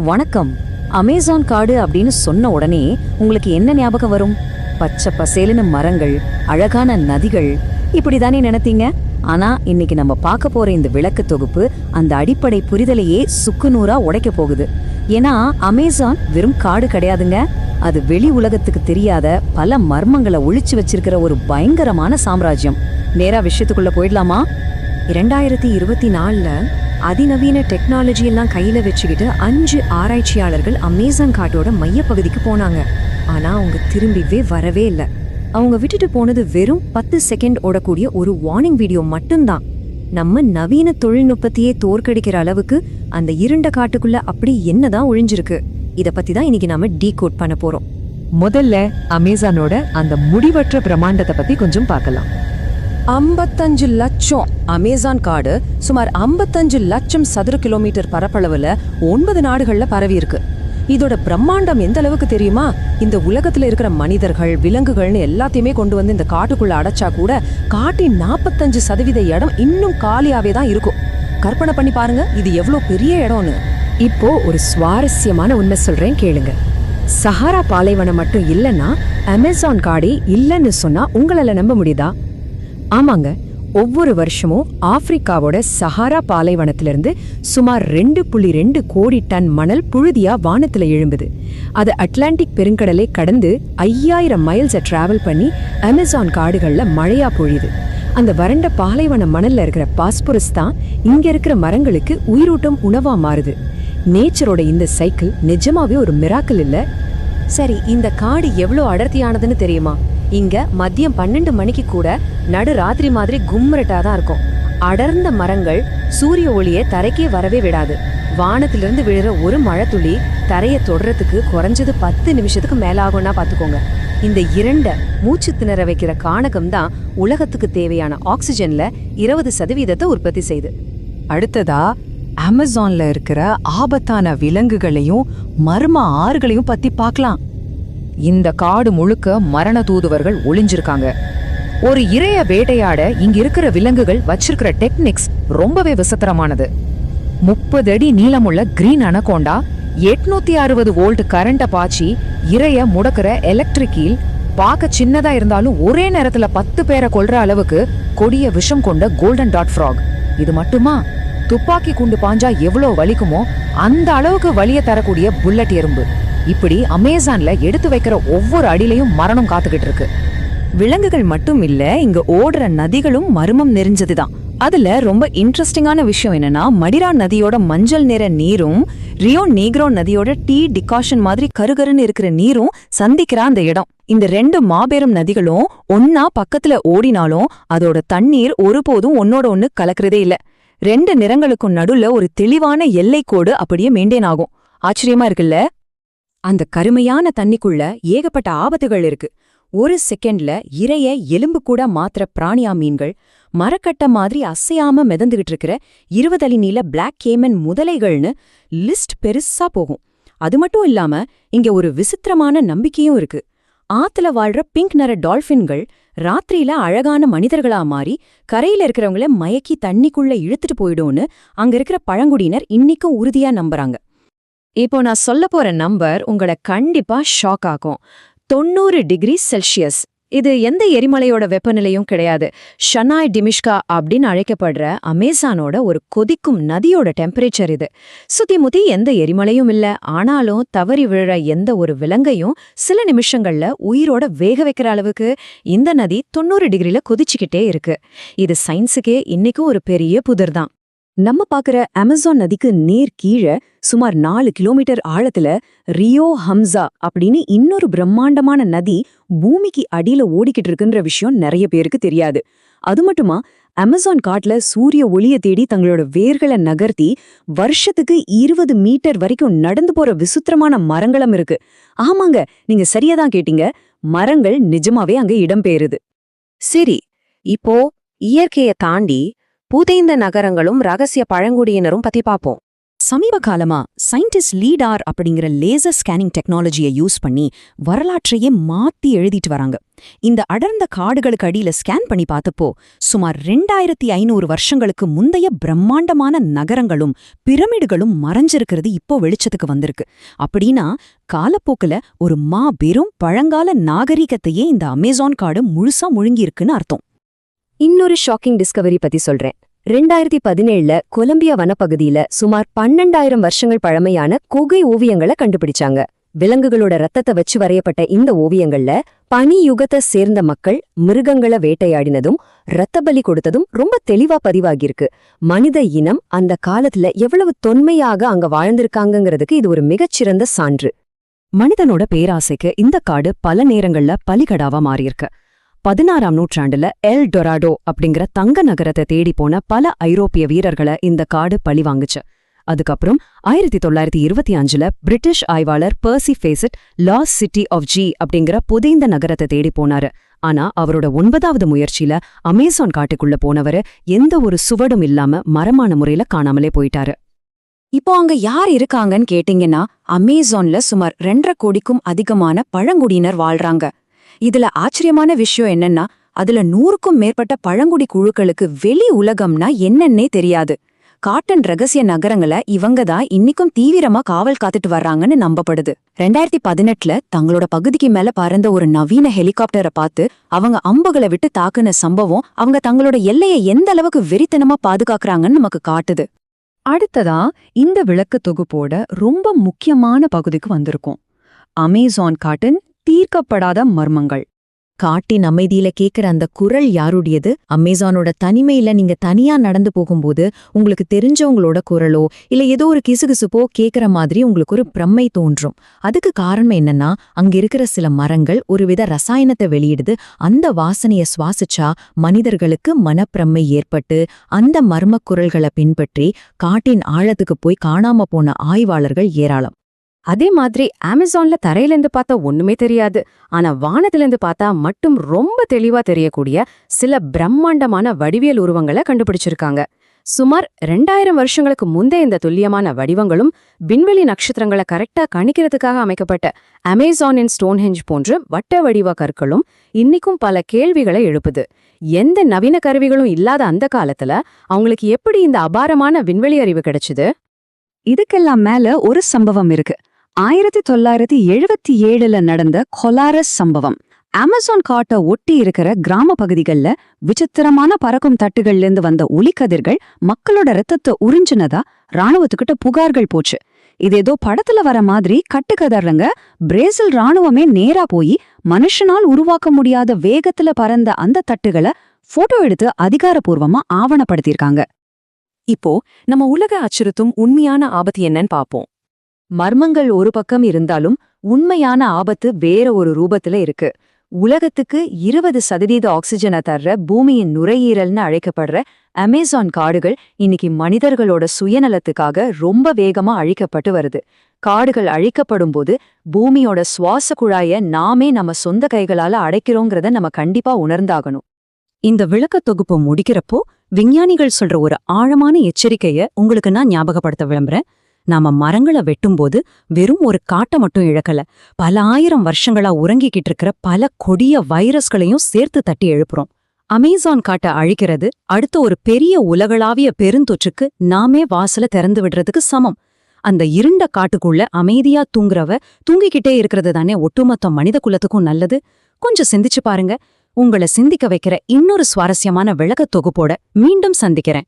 வணக்கம். அமேசான் காடு அப்படின்னு சொன்ன உடனே உங்களுக்கு என்ன ஞாபகம் வரும்? பச்சை பசேலுன்னு மரங்கள், அழகான நதிகள், இப்படிதானே நினைத்தீங்க? ஆனா இன்னைக்கு நம்ம பார்க்க போற இந்த விளக்கு தொகுப்பு அந்த அடிப்படை புரிதலையே சுக்குநூறா உடைக்க போகுது. ஏன்னா அமேசான் வெறும் காடு கிடையாதுங்க. அது வெளி உலகத்துக்கு தெரியாத பல மர்மங்களை ஒளிச்சு வச்சிருக்கிற ஒரு பயங்கரமான சாம்ராஜ்யம். நேரா விஷயத்துக்குள்ள போயிடலாமா? 2024 அதிநவீன டெக்னாலஜி எல்லாம் கையில வச்சுக்கிட்டு 5 ஆராய்ச்சியாளர்கள் அமேசான் காட்டோட மையப்பகுதிக்கு போனாங்க. ஆனா அவங்க திரும்பிவே வரவே இல்லை. அவங்க விட்டுட்டு போனது வெறும் 10 செகண்ட் ஓடக்கூடிய ஒரு வார்னிங் வீடியோ மட்டும்தான். நம்ம நவீன தொழில்நுட்பத்தையே தோற்கடிக்கிற அளவுக்கு அந்த இருண்ட காட்டுக்குள்ள அப்படி என்னதான் ஒழிஞ்சிருக்கு? இத பத்தி தான் இன்னைக்கு நாம டீகோட் பண்ண போறோம். முதல்ல அமேசானோட அந்த முடிவற்ற பிரம்மாண்டத்தை பத்தி கொஞ்சம் பார்க்கலாம். 55 லட்சம் அமேசான் காடு சுமார் 55 லட்சம் சதுர கிலோமீட்டர் பரப்பளவுல 9 நாடுகள்ல பரவி இருக்கு. இதோட பிரம்மாண்டம் எந்த அளவுக்கு தெரியுமா? இந்த உலகத்துல இருக்கிற மனிதர்கள், விலங்குகள்னு எல்லாத்தையுமே கொண்டு வந்து இந்த காட்டுக்குள்ள அடைச்சா கூட காட்டின் 45% இடம் இன்னும் காலியாவே தான் இருக்கும். கற்பனை பண்ணி பாருங்க, இது எவ்வளவு பெரிய இடம்னு. இப்போ ஒரு சுவாரஸ்யமான உண்மை சொல்றேன் கேளுங்க. சஹாரா பாலைவனம் மட்டும் இல்லைன்னா அமேசான் காடே இல்லைன்னு சொன்னா உங்களால நம்ப முடியுதா? ஆமாங்க, ஒவ்வொரு வருஷமும் ஆப்பிரிக்காவோட சஹாரா பாலைவனத்திலிருந்து சுமார் 2.2 கோடி டன் மணல் புழுதியா வானத்துல எழும்புது. அது அட்லாண்டிக் பெருங்கடலை கடந்து 5000 மைல்ஸை டிராவல் பண்ணி அமேசான் காடுகள்ல மழையா பொழியுது. அந்த வறண்ட பாலைவன மணல்ல இருக்கிற பாஸ்பரஸ் தான் இங்க இருக்கிற மரங்களுக்கு உயிரூட்டம் உணவா மாறுது. நேச்சரோட இந்த சைக்கிள் நிஜமாவே ஒரு மிராக்கிள் இல்ல? சரி, இந்த காடு எவ்வளோ அடர்த்தியானதுன்னு தெரியுமா? இங்க மதியம் 12 மணிக்கு கூட நடு ராத்திரி மாதிரி கும்மரட்டாதான் இருக்கும். அடர்ந்த மரங்கள் சூரிய ஒளியை தரைக்கே வரவே விடாது. வானத்திலிருந்து விழுற ஒரு மழை துளி தரையை தொடறதுக்கு குறைஞ்சது 10 நிமிஷத்துக்கு மேல ஆகும்னா பாத்துக்கோங்க. இந்த இரண்ட மூச்சு திணற வைக்கிற காணகம் தான் உலகத்துக்கு தேவையான ஆக்சிஜன்ல 20% உற்பத்தி செய்யுது. அடுத்ததா அமேசான்ல இருக்கிற ஆபத்தான விலங்குகளையும் மர்ம ஆறுகளையும் பத்தி பார்க்கலாம். இந்த காடு முழுக்க மரண தூதுவர்கள் ஒளிஞ்சிருக்காங்க. ஒரு இரைய வேட்டையாட இங்க இருக்கிற விலங்குகள் வச்சிருக்கிற டெக்னிக்ஸ் ரொம்பவே விசித்திரமானது. 30 அடி நீளமுள்ள கிரீன் அனகோண்டா 860 வோல்ட் கரண்ட பாய்ச்சி இரைய முடக்கிற எலக்ட்ரிக் ஈல், பார்க்க சின்னதா இருந்தாலும் ஒரே நேரத்துல 10 பேரை கொல்ற அளவுக்கு கொடிய விஷம் கொண்ட கோல்டன் டாட் ஃப்ராக். இது மட்டுமா, துப்பாக்கி குண்டு பாஞ்சா எவ்வளோ வலிக்குமோ அந்த அளவுக்கு வலிய தரக்கூடிய புல்லட் எறும்பு. இப்படி அமேசான்ல எடுத்து வைக்கிற ஒவ்வொரு அடியிலையும் மரணம் காத்துக்கிட்டு இருக்கு. விலங்குகள் மட்டும் இல்ல, இங்க ஓடுற நதிகளும் மர்மம் நிறைஞ்சதுதான். அதுல ரொம்ப இன்ட்ரெஸ்டிங்கான விஷயம் என்னன்னா, மடிரா நதியோட மஞ்சள் நிற நீரும் ரியோ நீக்ரோ நதியோட டீ டிகாஷன் மாதிரி கருகருன்னு இருக்கிற நீரும் சந்திக்கிற அந்த இடம். இந்த 2 மாபெரும் நதிகளும் ஒன்னா பக்கத்துல ஓடினாலும் அதோட தண்ணீர் ஒருபோதும் ஒன்னோட ஒண்ணு கலக்கிறதே இல்ல. 2 நிறங்களுக்கும் நடுல ஒரு தெளிவான எல்லைக்கோடு அப்படியே மெயின்டைன் ஆகும். ஆச்சரியமா இருக்குல்ல? அந்த கருமையான தண்ணிக்குள்ள ஏகப்பட்ட ஆபத்துகள் இருக்கு. ஒரு செகண்ட்ல இரைய எலும்பு கூட மாத்திர பிராணியா மீன்கள், மரக்கட்ட மாதிரி அசையாம மிதந்துகிட்டு இருக்கிற 20 அடி நீள பிளாக் கேமன் முதலைகள்னு லிஸ்ட் பெருசா போகும். அது மட்டும் இல்லாம இங்க ஒரு விசித்திரமான நம்பிக்கையும் இருக்கு. ஆத்துல வாழ்ற பிங்க் நிற டால்பின்கள் ராத்திரியில அழகான மனிதர்களா மாறி கரையில இருக்கிறவங்கள மயக்கி தண்ணிக்குள்ள இழுத்துட்டு போயிடும்னு அங்க இருக்கிற பழங்குடியினர் இன்னிக்கும் உறுதியா நம்புறாங்க. இப்போ நான் சொல்ல போற நம்பர் உங்களை கண்டிப்பா ஷாக் ஆகும். 90 டிகிரி செல்சியஸ். இது எந்த எரிமலையோட வெப்பநிலையும் கிடையாது. ஷனாய் டிமிஷ்கா அப்படின்னு அழைக்கப்படுற அமேசானோட ஒரு கொதிக்கும் நதியோட டெம்பரேச்சர் இது. சுத்தி முத்தி எந்த எரிமலையும் இல்ல. ஆனாலும் தவறி விழுற எந்த ஒரு விலங்கையும் சில நிமிஷங்கள்ல உயிரோட வேக வைக்கிற அளவுக்கு இந்த நதி 90 டிகிரில கொதிச்சுக்கிட்டே இருக்கு. இது சயின்ஸுக்கே இன்னைக்கும் ஒரு பெரிய புதிர்தான். நம்ம பாக்குற அமேசான் நதிக்கு நேர் கீழே சுமார் 4 கிலோமீட்டர் ஆழத்துல ரியோ ஹம்சா அப்படின்னு இன்னொரு பிரம்மாண்டமான நதி பூமிக்கு அடியில ஓடிக்கிட்டு இருக்குன்ற விஷயம் நிறைய பேருக்கு தெரியாது. அது மட்டுமா, அமேசான் காட்டுல சூரிய ஒளிய தேடி தங்களோட வேர்களை நகர்த்தி வருஷத்துக்கு 20 மீட்டர் வரைக்கும் நடந்து போற விசித்திரமான மரங்களும் இருக்கு. ஆமாங்க, நீங்க சரியாதான் கேட்டீங்க. மரங்கள் நிஜமாவே அங்க இடம்பெயருது. சரி, இப்போ இயற்கையை தாண்டி புதைந்த நகரங்களும் ரகசிய பழங்குடியினரும் பத்தி பார்ப்போம். சமீப காலமா சயின்டிஸ்ட் லீடார் அப்படிங்கிற லேசர் ஸ்கேனிங் டெக்னாலஜியை யூஸ் பண்ணி வரலாற்றையே மாத்தி எழுதிட்டு வராங்க. இந்த அடர்ந்த காடுகளுக்கு அடியில ஸ்கேன் பண்ணி பார்த்தப்போ சுமார் 2500 வருஷங்களுக்கு முந்தைய பிரம்மாண்டமான நகரங்களும் பிரமிடுகளும் மறைஞ்சிருக்கிறது இப்போ வெளிச்சத்துக்கு வந்திருக்கு. அப்படின்னா காலப்போக்குல ஒரு மாபெரும் பழங்கால நாகரிகத்தையே இந்த அமேசான் காடு முழுசா முழுங்கியிருக்குன்னு அர்த்தம். இன்னொரு ஷாக்கிங் டிஸ்கவரி பத்தி சொல்றேன். 2017 கொலம்பியா வனப்பகுதியில சுமார் 12,000 வருஷங்கள் பழமையான குகை ஓவியங்களை கண்டுபிடிச்சாங்க. விலங்குகளோட ரத்தத்தை வச்சு வரையப்பட்ட இந்த ஓவியங்கள்ல பனி யுகத்தை சேர்ந்த மக்கள் மிருகங்களை வேட்டையாடினதும் இரத்த பலி கொடுத்ததும் ரொம்ப தெளிவா பதிவாகியிருக்கு. மனித இனம் அந்த காலத்துல எவ்வளவு தொன்மையாக அங்க வாழ்ந்திருக்காங்கங்கிறதுக்கு இது ஒரு மிகச்சிறந்த சான்று. மனிதனோட பேராசைக்கு இந்த காடு பல நேரங்கள்ல பலிகடாவா மாறியிருக்கு. 16ஆம் நூற்றாண்டுல எல் டொராடோ அப்படிங்கிற தங்க நகரத்தை தேடி போன பல ஐரோப்பிய வீரர்களை இந்த காடு பழி வாங்குச்சு. அதுக்கப்புறம் 1925ல பிரிட்டிஷ் ஆய்வாளர் Percy Fawcett lost city of Z அப்படிங்கிற புதைந்த நகரத்தை தேடி போனாரு. ஆனா அவரோட 9வது முயற்சியில அமேசான் காட்டுக்குள்ள போனவரு எந்த ஒரு சுவடும் இல்லாம மரமான முறையில காணாமலே போயிட்டாரு. இப்போ அங்க யார் இருக்காங்கன்னு கேட்டீங்கன்னா, அமேசான்ல சுமார் 2.5 கோடிக்கும் அதிகமான பழங்குடியினர் வாழ்றாங்க. இதுல ஆச்சரியமான விஷயம் என்னன்னா, அதுல 100க்கும் மேற்பட்ட பழங்குடி குழுக்களுக்கு வெளி உலகம்னா என்னன்னே தெரியாது. காட்டன் ரகசிய நகரங்களை இவங்க தான் இன்னிக்கும் தீவிரமா காவல் காத்துட்டு வர்றாங்கன்னு நம்பப்படுது. 2018ல தங்களோட பகுதிக்கு மேல பறந்த ஒரு நவீன ஹெலிகாப்டரை பார்த்து அவங்க அம்புகளை விட்டு தாக்குன சம்பவம் அவங்க தங்களோட எல்லையை எந்த அளவுக்கு வெறித்தனமா பாதுகாக்கறாங்கன்னு நமக்கு காட்டுது. அடுத்ததா இந்த விளக்க தொகுப்போட ரொம்ப முக்கியமான பகுதிக்கு வந்திருக்கும். அமேசான் காட்டின் தீர்க்கப்படாத மர்மங்கள். காட்டின் அமைதியில கேக்குற அந்த குரல் யாருடையது? அமேசானோட தனிமையில நீங்க தனியா நடந்து போகும்போது உங்களுக்கு தெரிஞ்சவங்களோட குரலோ இல்ல ஏதோ ஒரு கிசுகிசுப்போ கேக்குற மாதிரி உங்களுக்கு ஒரு பிரமை தோன்றும். அதுக்கு காரணம் என்னன்னா, அங்க இருக்கிற சில மரங்கள் ஒருவித ரசாயனத்தை வெளியிடுது. அந்த வாசனைய சுவாசிச்சா மனிதர்களுக்கு மனப்பிரமை ஏற்பட்டு அந்த மர்ம குரல்களை பின்பற்றி காட்டின் ஆழத்துக்கு போய் காணாம போன ஆய்வாளர்கள் ஏராளம். அதே மாதிரி அமேசான்ல தரையிலிருந்து பார்த்தா ஒண்ணுமே தெரியாது, ஆனா வானத்திலிருந்து பார்த்தா மட்டும் ரொம்ப தெளிவா தெரியக்கூடிய சில பிரம்மாண்டமான வடிவியல் உருவங்களை கண்டுபிடிச்சிருக்காங்க. சுமார் 2000 வருஷங்களுக்கு முந்தைய இந்த துல்லியமான வடிவங்களும் விண்வெளி நட்சத்திரங்களை கரெக்டா கணிக்கிறதுக்காக அமைக்கப்பட்ட அமேசானின் ஸ்டோன்ஹெஞ்ச் போன்ற வட்ட வடிவ கற்களும் இன்னிக்கும் பல கேள்விகளை எழுப்புது. எந்த நவீன கருவிகளும் இல்லாத அந்த காலத்துல அவங்களுக்கு எப்படி இந்த அபாரமான விண்வெளி அறிவு கிடைச்சுது? இதுக்கெல்லாம் மேல ஒரு சம்பவம் இருக்கு. 1977ல நடந்த கொலாரஸ் சம்பவம். அமேசான் காட்டை ஒட்டி இருக்கிற கிராம பகுதிகள்ல விசித்திரமான பறக்கும் தட்டுகள்ல இருந்து வந்த ஒளிக்கதிர்கள் மக்களோட ரத்தத்தை உறிஞ்சினதா ராணுவத்துக்கிட்ட புகார்கள் போச்சு. இது ஏதோ படத்துல வர மாதிரி கட்டுக்கதறங்க. பிரேசில் ராணுவமே நேரா போய் மனுஷனால் உருவாக்க முடியாத வேகத்துல பறந்த அந்த தட்டுகளை போட்டோ எடுத்து அதிகாரப்பூர்வமா ஆவணப்படுத்தியிருக்காங்க. இப்போ நம்ம உலக அச்சுறுத்தும் உண்மையான ஆபத்து என்னன்னு பாப்போம். மர்மங்கள் ஒரு பக்கம் இருந்தாலும் உண்மையான ஆபத்து வேற ஒரு ரூபத்துல இருக்கு. உலகத்துக்கு 20% ஆக்சிஜனை தர்ற பூமியின் நுரையீரல்னு அழைக்கப்படுற அமேசான் காடுகள் இன்னைக்கு மனிதர்களோட சுயநலத்துக்காக ரொம்ப வேகமா அழிக்கப்பட்டு வருது. காடுகள் அழிக்கப்படும் போது பூமியோட சுவாச குழாய நாமே நம்ம சொந்த கைகளால அடைக்கிறோங்கிறத நம்ம கண்டிப்பா உணர்ந்தாகணும். இந்த விளக்க தொகுப்பு முடிக்கிறப்போ விஞ்ஞானிகள் சொல்ற ஒரு ஆழமான எச்சரிக்கைய உங்களுக்கு நான் ஞாபகப்படுத்த விரும்புறேன். நாம மரங்களை வெட்டும்போது வெறும் ஒரு காட்டை மட்டும் இழக்கல, பல 1000 வருஷங்களா உறங்கிக்கிட்டு இருக்கிற பல கொடிய வைரஸ்களையும் சேர்த்து தட்டி எழுப்புறோம். அமேசான் காட்டை அழிக்கிறது அடுத்த ஒரு பெரிய உலகளாவிய பெருந்தொற்றுக்கு நாமே வாசல திறந்து விடுறதுக்கு சமம். அந்த இருண்ட காட்டுக்குள்ள அமைதியா தூங்கிக்கிட்டே இருக்கிறது தானே ஒட்டுமொத்த மனித குலத்துக்கும் நல்லது. கொஞ்சம் சிந்திச்சு பாருங்க. உங்களை சிந்திக்க வைக்கிற இன்னொரு சுவாரஸ்யமான விளக்க தொகுப்போட மீண்டும் சந்திக்கிறேன்.